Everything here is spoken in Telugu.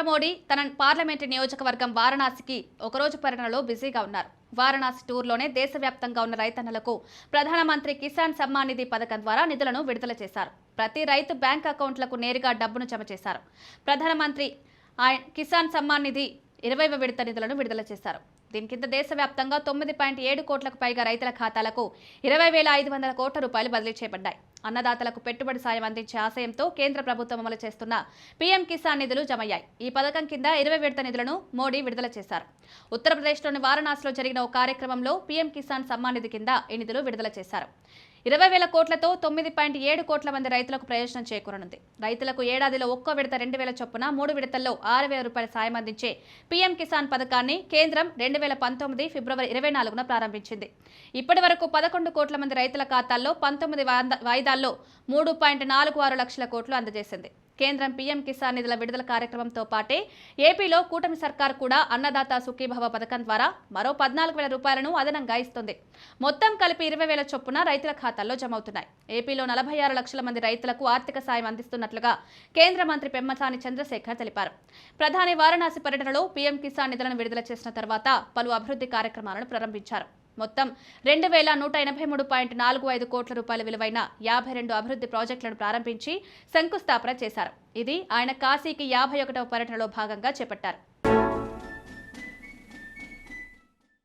మోడీ తన పార్లమెంటు నియోజకవర్గం వారణాసికి ఒకరోజు పర్యటనలో బిజీగా ఉన్నారు. వారణాసి టూర్లోనే దేశవ్యాప్తంగా ఉన్న రైతన్నలకు ప్రధానమంత్రి కిసాన్ సమ్మాన్ నిధి పథకం ద్వారా నిధులను విడుదల చేశారు. ప్రతి రైతు బ్యాంక్ అకౌంట్లకు నేరుగా డబ్బును జమ చేశారు. ప్రధానమంత్రి కిసాన్ సమ్మాన్ నిధి 20వ విడత నిధులను విడుదల చేశారు. దీని కింద దేశవ్యాప్తంగా 9.7 కోట్లకు పైగా రైతుల ఖాతాలకు 20,500 కోట్ల రూపాయలు బదిలీ చేయబడ్డాయి. అన్నదాతలకు పెట్టుబడి సాయం అందించే ఆశయంతో కేంద్ర ప్రభుత్వం అమలు చేస్తున్న పీఎం కిసాన్ నిధులు జమయ్యాయి. ఈ పథకం కింద 20 విడత నిధులను మోడీ విడుదల చేశారు. ఉత్తరప్రదేశ్లోని వారణాసిలో జరిగిన ఓ కార్యక్రమంలో పీఎం కిసాన్ సమ్మాన్ నిధి కింద ఈ నిధులు విడుదల చేశారు. 20,000 కోట్లతో 9.7 కోట్ల మంది రైతులకు ప్రయోజనం చేకూరనుంది. రైతులకు ఏడాదిలో ఒక్కో విడత 2,000 చొప్పున 3 విడతల్లో 6,000 రూపాయల సాయం అందించే పీఎం కిసాన్ పథకాన్ని కేంద్రం 2019 ఫిబ్రవరి 24న ప్రారంభించింది. ఇప్పటి వరకు 11 కోట్ల మంది రైతుల ఖాతాల్లో 19 వాయిదాల్లో 3.46 లక్షల కోట్లు అందజేసింది. కేంద్రం పీఎం కిసాన్ నిధుల విడుదల కార్యక్రమంతో పాటే ఏపీలో కూటమి సర్కార్ కూడా అన్నదాత సుఖీభవ పథకం ద్వారా మరో 14,000 రూపాయలను అదనంగా ఇస్తుంది. మొత్తం కలిపి 20,000 చొప్పున రైతుల ఖాతాల్లో జమవుతున్నాయి. ఏపీలో 46 లక్షల మంది రైతులకు ఆర్థిక సాయం అందిస్తున్నట్లుగా కేంద్ర మంత్రి పెమ్మసాని చంద్రశేఖర్ తెలిపారు. ప్రధాని వారణాసి పర్యటనలో పీఎం కిసాన్ నిధులను విడుదల చేసిన తర్వాత పలు అభివృద్ధి కార్యక్రమాలను ప్రారంభించారు. మొత్తం 2,183.45 కోట్ల రూపాయల విలువైన 52 అభివృద్ధి ప్రాజెక్టులను ప్రారంభించి శంకుస్థాపన చేశారు. ఇది ఆయన కాశీకి 51వ పర్యటనలో భాగంగా చేపట్టారు.